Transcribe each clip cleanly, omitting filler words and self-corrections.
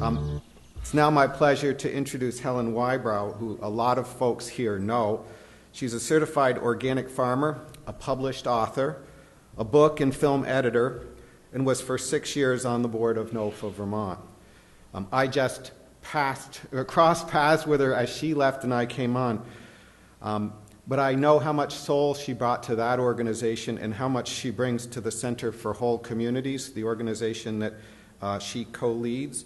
It's now my pleasure to introduce Helen Wybrow, who a lot of folks here know. She's a certified organic farmer, a published author, a book and film editor, and was for 6 years on the board of NOFA Vermont. I just crossed paths with her as she left and I came on. But I know how much soul she brought to that organization and how much she brings to the Center for Whole Communities, the organization that she co-leads,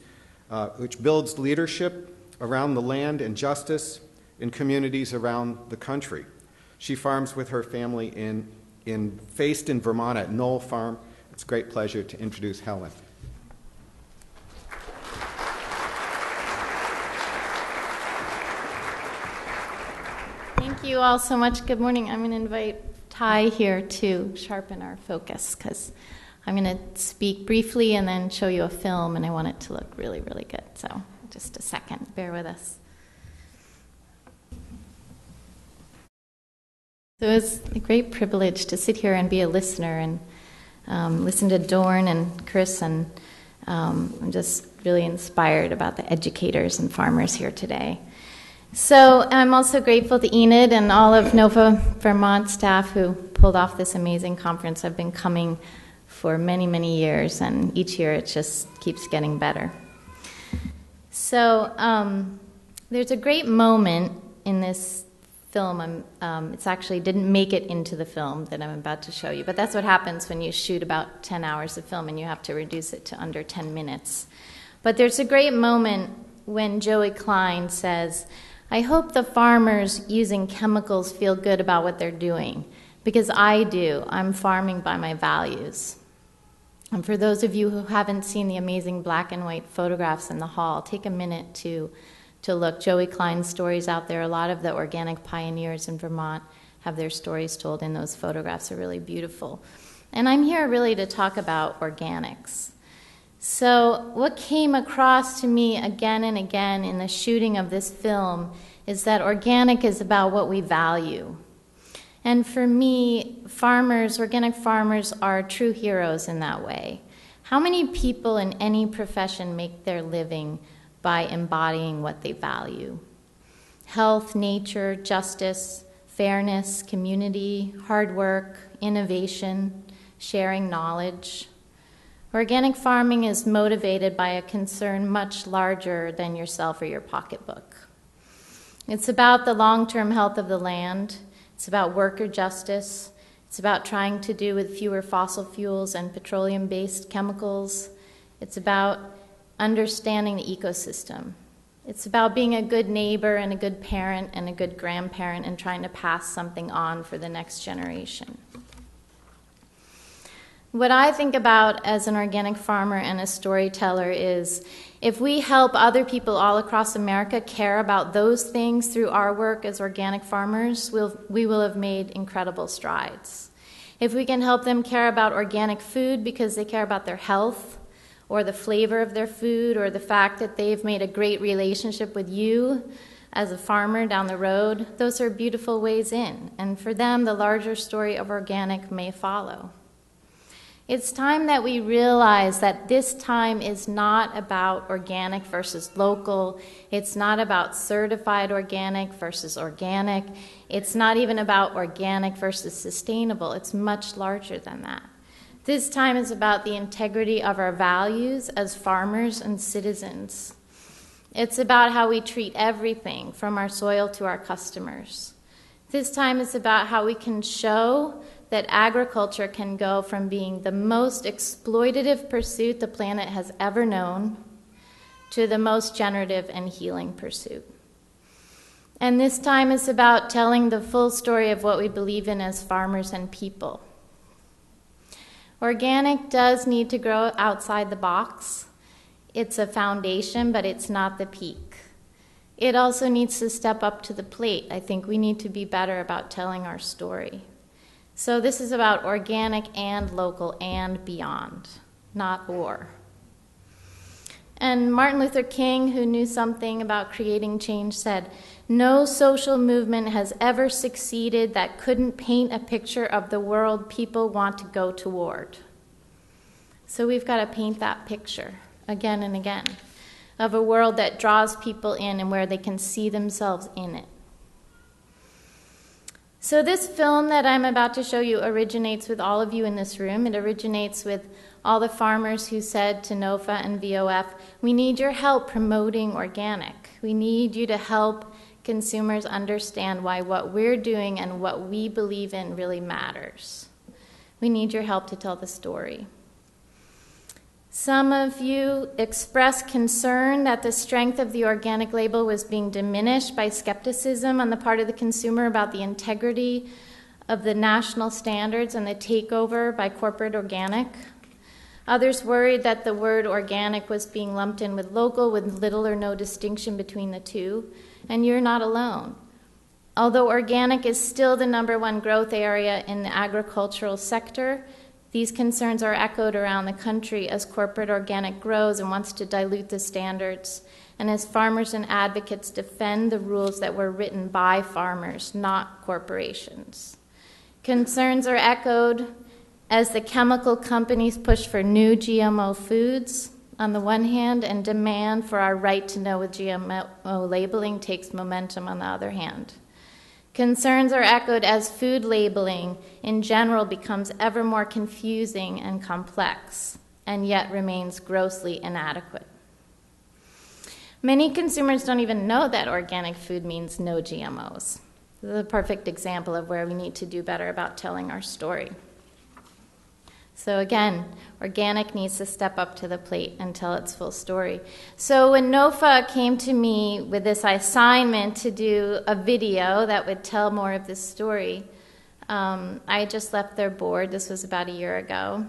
which builds leadership around the land and justice in communities around the country. She farms with her family in Fayston, Vermont at Knoll Farm. It's a great pleasure to introduce Helen. Thank you all so much. Good morning. I'm going to invite Ty here to sharpen our focus because I'm going to speak briefly and then show you a film, and I want it to look really, really good. So just a second. Bear with us. So it's a great privilege to sit here and be a listener and listen to Dorn and Chris, and I'm just really inspired about the educators and farmers here today. So I'm also grateful to Enid and all of NOFA Vermont staff who pulled off this amazing conference. I've been coming for many, many years, and each year it just keeps getting better. So there's a great moment in this film. It's actually didn't make it into the film that I'm about to show you, but that's what happens when you shoot about 10 hours of film and you have to reduce it to under 10 minutes. But there's a great moment when Joey Klein says, "I hope the farmers using chemicals feel good about what they're doing, because I do. I'm farming by my values." And for those of you who haven't seen the amazing black and white photographs in the hall, take a minute to look. Joey Klein's stories out there. A lot of the organic pioneers in Vermont have their stories told in those photographs. They're really beautiful. And I'm here really to talk about organics. So what came across to me again and again in the shooting of this film is that organic is about what we value. And for me, organic farmers are true heroes in that way. How many people in any profession make their living by embodying what they value? Health, nature, justice, fairness, community, hard work, innovation, sharing knowledge. Organic farming is motivated by a concern much larger than yourself or your pocketbook. It's about the long-term health of the land. It's about worker justice. It's about trying to do with fewer fossil fuels and petroleum-based chemicals. It's about understanding the ecosystem. It's about being a good neighbor and a good parent and a good grandparent and trying to pass something on for the next generation. What I think about as an organic farmer and a storyteller is if we help other people all across America care about those things through our work as organic farmers, we will have made incredible strides. If we can help them care about organic food because they care about their health or the flavor of their food or the fact that they've made a great relationship with you as a farmer down the road, those are beautiful ways in. And for them, the larger story of organic may follow. It's time that we realize that this time is not about organic versus local. It's not about certified organic versus organic. It's not even about organic versus sustainable. It's much larger than that. This time is about the integrity of our values as farmers and citizens. It's about how we treat everything from our soil to our customers. This time is about how we can show that agriculture can go from being the most exploitative pursuit the planet has ever known to the most generative and healing pursuit. And this time is about telling the full story of what we believe in as farmers and people. Organic does need to grow outside the box. It's a foundation, but it's not the peak. It also needs to step up to the plate. I think we need to be better about telling our story. So this is about organic and local and beyond, not or. And Martin Luther King, who knew something about creating change, said, "No social movement has ever succeeded that couldn't paint a picture of the world people want to go toward." So we've got to paint that picture again and again. of a world that draws people in and where they can see themselves in it. So this film that I'm about to show you originates with all of you in this room. It originates with all the farmers who said to NOFA and VOF, we need your help promoting organic. We need you to help consumers understand why what we're doing and what we believe in really matters. We need your help to tell the story. Some of you expressed concern that the strength of the organic label was being diminished by skepticism on the part of the consumer about the integrity of the national standards and the takeover by corporate organic. Others worried that the word organic was being lumped in with local with little or no distinction between the two, and you're not alone. Although organic is still the #1 growth area in the agricultural sector, these concerns are echoed around the country as corporate organic grows and wants to dilute the standards, and as farmers and advocates defend the rules that were written by farmers, not corporations. Concerns are echoed as the chemical companies push for new GMO foods on the one hand, and demand for our right to know with GMO labeling takes momentum on the other hand. Concerns are echoed as food labeling in general becomes ever more confusing and complex, and yet remains grossly inadequate. Many consumers don't even know that organic food means no GMOs. This is a perfect example of where we need to do better about telling our story. So again, organic needs to step up to the plate and tell its full story. So when NOFA came to me with this assignment to do a video that would tell more of this story, I had just left their board. This was about a year ago.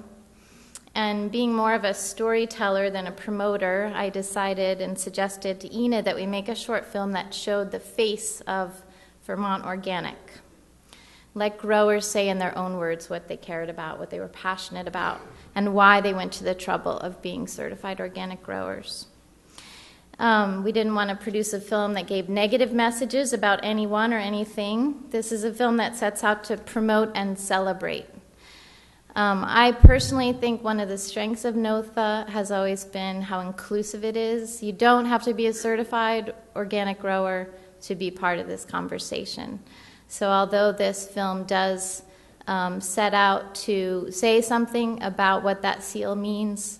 And being more of a storyteller than a promoter, I decided and suggested to Enid that we make a short film that showed the face of Vermont Organic. Let growers say in their own words what they cared about, what they were passionate about, and why they went to the trouble of being certified organic growers. We didn't want to produce a film that gave negative messages about anyone or anything. This is a film that sets out to promote and celebrate. I personally think one of the strengths of NOFA has always been how inclusive it is. You don't have to be a certified organic grower to be part of this conversation. So although this film does set out to say something about what that seal means,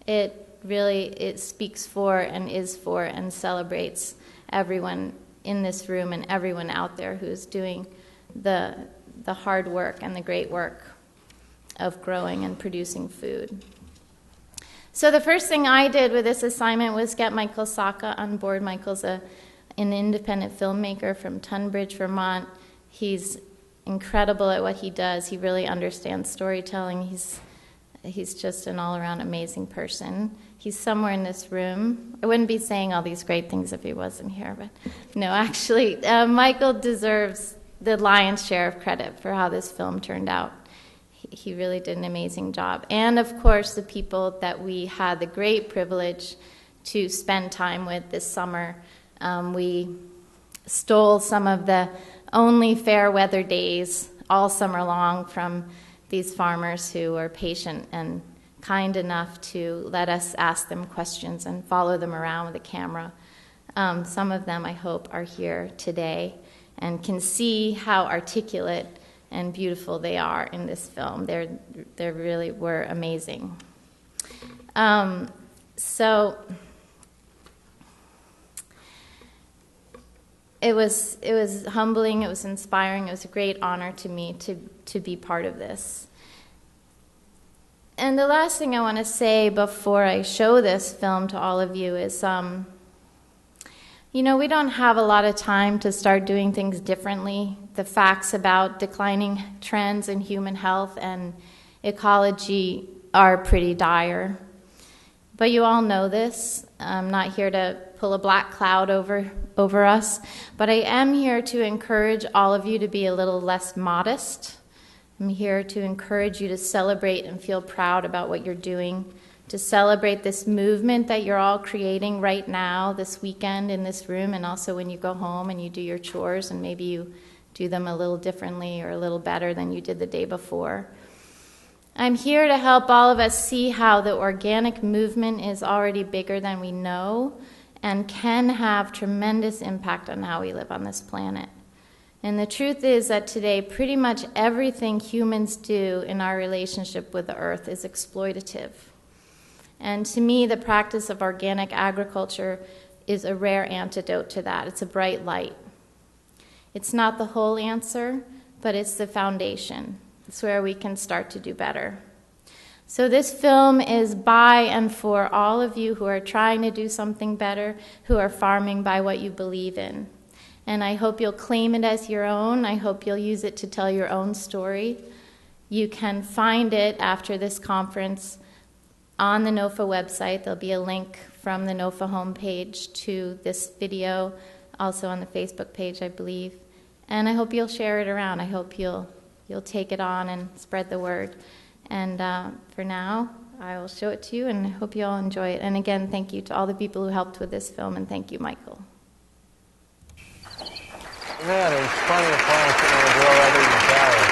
it speaks for and celebrates everyone in this room and everyone out there who's doing the hard work and the great work of growing and producing food. So the first thing I did with this assignment was get Michael Saka on board. Michael's an independent filmmaker from Tunbridge, Vermont. He's incredible at what he does. He really understands storytelling. He's just an all-around amazing person. He's somewhere in this room. I wouldn't be saying all these great things if he wasn't here, but no, actually, Michael deserves the lion's share of credit for how this film turned out. He really did an amazing job. And, of course, the people that we had the great privilege to spend time with this summer. We stole some of the only fair weather days all summer long from these farmers who were patient and kind enough to let us ask them questions and follow them around with a camera. Some of them, I hope, are here today and can see how articulate and beautiful they are in this film. They really were amazing. So it was humbling, it was inspiring, it was a great honor to me to be part of this. And the last thing I want to say before I show this film to all of you is, we don't have a lot of time to start doing things differently. The facts about declining trends in human health and ecology are pretty dire. But you all know this. I'm not here to pull a black cloud over us, but I am here to encourage all of you to be a little less modest. I'm here to encourage you to celebrate and feel proud about what you're doing, to celebrate this movement that you're all creating right now, this weekend in this room, and also when you go home and you do your chores and maybe you do them a little differently or a little better than you did the day before. I'm here to help all of us see how the organic movement is already bigger than we know and can have tremendous impact on how we live on this planet. And the truth is that today, pretty much everything humans do in our relationship with the earth is exploitative. And to me, the practice of organic agriculture is a rare antidote to that. It's a bright light. It's not the whole answer, but it's the foundation. It's where we can start to do better. So this film is by and for all of you who are trying to do something better, who are farming by what you believe in. And I hope you'll claim it as your own. I hope you'll use it to tell your own story. You can find it after this conference on the NOFA website. There'll be a link from the NOFA homepage to this video, also on the Facebook page, I believe. And I hope you'll share it around. I hope you'll take it on and spread the word. And for now, I will show it to you, and I hope you all enjoy it. And again, thank you to all the people who helped with this film, and thank you, Michael. Man, there's plenty of plants that want to grow other than flowers.